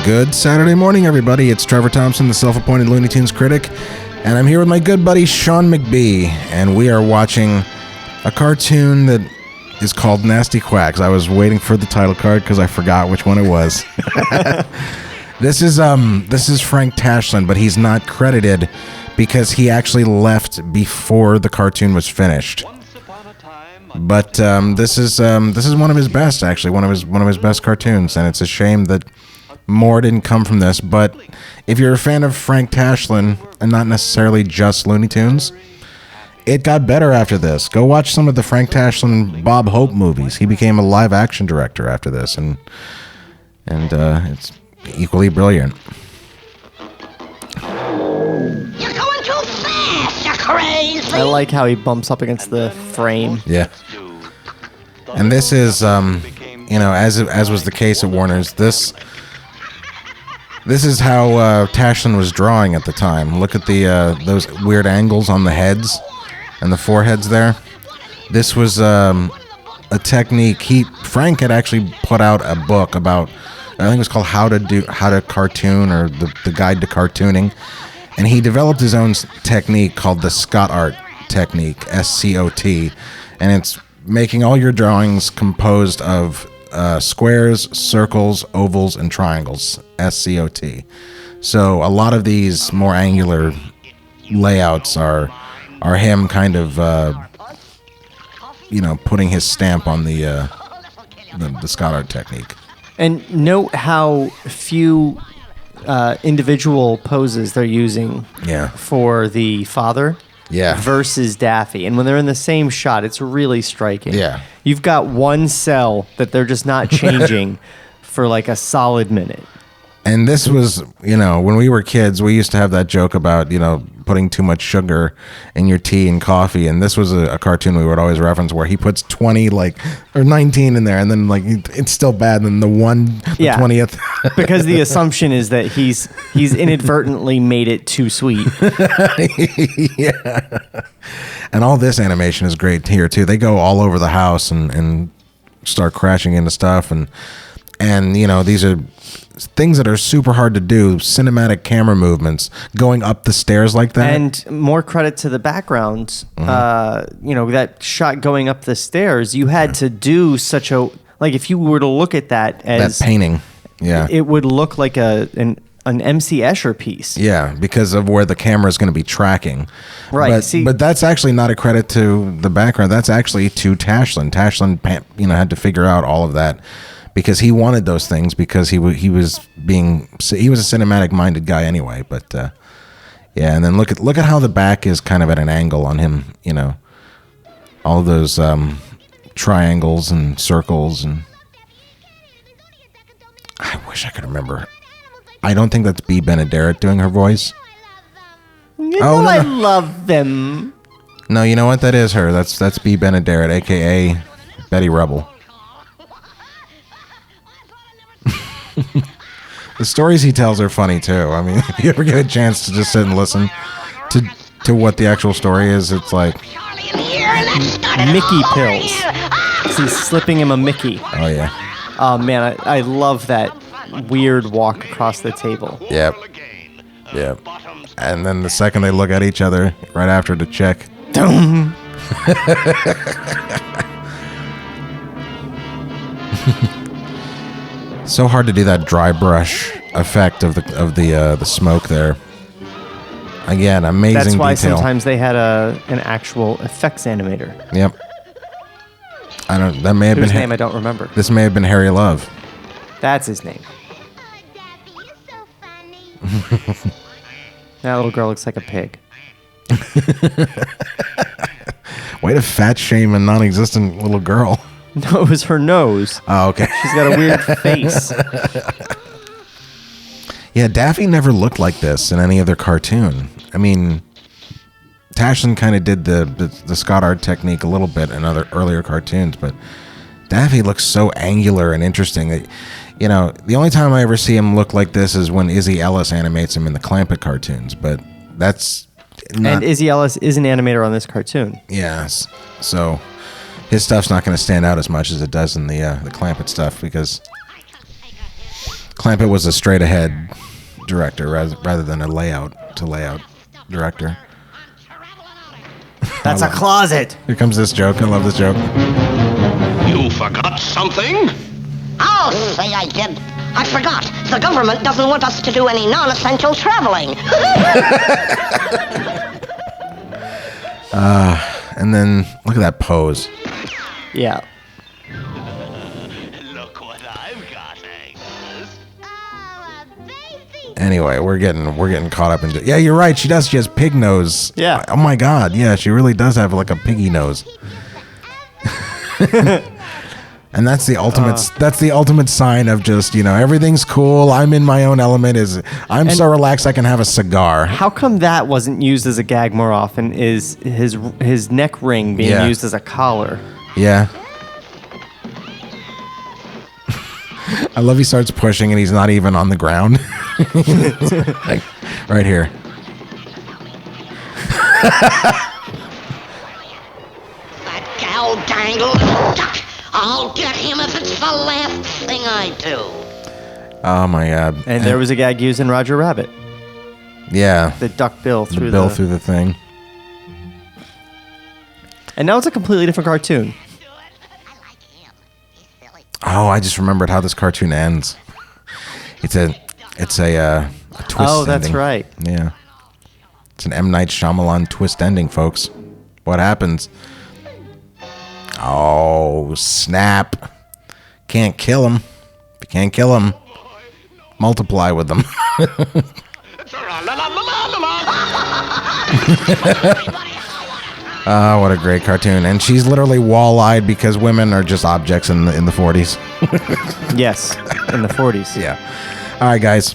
Good Saturday morning, everybody. It's Trevor Thompson, the self-appointed Looney Tunes critic, and I'm here with my good buddy Sean McBee, and we are watching a cartoon that is called Nasty Quacks. I was waiting for the title card because I forgot which one it was. This is Frank Tashlin, but he's not credited because he actually left before the cartoon was finished. But this is one of his best, actually, one of his best cartoons, and it's a shame that more didn't come from this. But if you're a fan of Frank Tashlin and not necessarily just Looney Tunes, it got better after this. Go watch some of the Frank Tashlin Bob Hope movies. He became a live action director after this, and it's equally brilliant. You're going too fast, you crazy. I like how he bumps up against the frame. Yeah. And this is, as was the case at Warner's, this is how Tashlin was drawing at the time. Look at the those weird angles on the heads and the foreheads there. This was a technique. Frank had actually put out a book about, I think it was called How to Cartoon, or the Guide to Cartooning, and he developed his own technique called the Scott Art technique, SCOT, and it's making all your drawings composed of squares, circles, ovals, and triangles, SCOT. So a lot of these more angular layouts are him kind of putting his stamp on the Scott Art technique. And note how few individual poses they're using for the father versus Daffy. And when they're in the same shot, it's really striking. Yeah. You've got one cell that they're just not changing for like a solid minute. And this was, when we were kids, we used to have that joke about, putting too much sugar in your tea and coffee. And this was a cartoon we would always reference where he puts 20, or 19 in there, and then, it's still bad. And the 20th. Because the assumption is that he's inadvertently made it too sweet. Yeah. And all this animation is great here, too. They go all over the house and start crashing into stuff. And these are things that are super hard to do, cinematic camera movements, going up the stairs like that. And more credit to the background, that shot going up the stairs, you had to do such a, if you were to look at that as... That painting, yeah. It would look like an MC Escher piece. Yeah, because of where the camera is going to be tracking. Right. But that's actually not a credit to the background. That's actually to Tashlin. Tashlin, had to figure out all of that, because he wanted those things, because he was a cinematic minded guy anyway. But and then look at how the back is kind of at an angle on him. All of those triangles and circles, and I wish I could remember. I don't think that's B. Benaderet doing her voice. No. I love them. No, you know what? That is her. That's B. Benaderet, aka Betty Rubble. The stories he tells are funny too. I mean, if you ever get a chance to just sit and listen to what the actual story is, it's like Mickey pills. He's slipping him a Mickey. Oh yeah. Oh man, I love that weird walk across the table. Yep. And then the second they look at each other right after to check. So hard to do that dry brush effect of the smoke there. Again, amazing detail. That's why sometimes they had an actual effects animator. Yep. That may have been his name. I don't remember. This may have been Harry Love. That's his name. That little girl looks like a pig. Way to fat shame a non-existent little girl. No, it was her nose. Oh, okay. She's got a weird face. Yeah, Daffy never looked like this in any other cartoon. I mean, Tashlin kind of did the Scott Art technique a little bit in other earlier cartoons, but Daffy looks so angular and interesting that, the only time I ever see him look like this is when Izzy Ellis animates him in the Clampett cartoons, but that's not... And Izzy Ellis is an animator on this cartoon. Yes, so his stuff's not going to stand out as much as it does in the Clampett stuff, because Clampett was a straight-ahead director rather than a layout director. That's a closet. Here comes this joke. I love this joke. You forgot something? I'll say I did. I forgot. The government doesn't want us to do any non-essential traveling. And then look at that pose. Yeah. Look what I've got, Agnes. Anyway, we're getting caught up into. Yeah, you're right. She does. She has pig nose. Yeah. Oh my God. Yeah, she really does have like a piggy nose. And that's the ultimate. That's the ultimate sign of just everything's cool. I'm in my own element. I'm so relaxed I can have a cigar. How come that wasn't used as a gag more often? Is his neck ring being used as a collar? Yeah. I love he starts pushing and he's not even on the ground. Like, right here. That gal dangled. I'll get him if it's the last thing I do. Oh my God. And there was a gag used in Roger Rabbit. Yeah. The duck bill through through the thing. And now it's a completely different cartoon. Oh, I just remembered how this cartoon ends. It's a twist Oh, that's ending. right. Yeah. It's an M. Night Shyamalan twist ending, folks. What happens? Oh, snap. Can't kill him. If you can't kill him, multiply with them. Oh, what a great cartoon. And she's literally wall-eyed because women are just objects in the 40s. Yes, in the 40s. Yeah. All right, guys.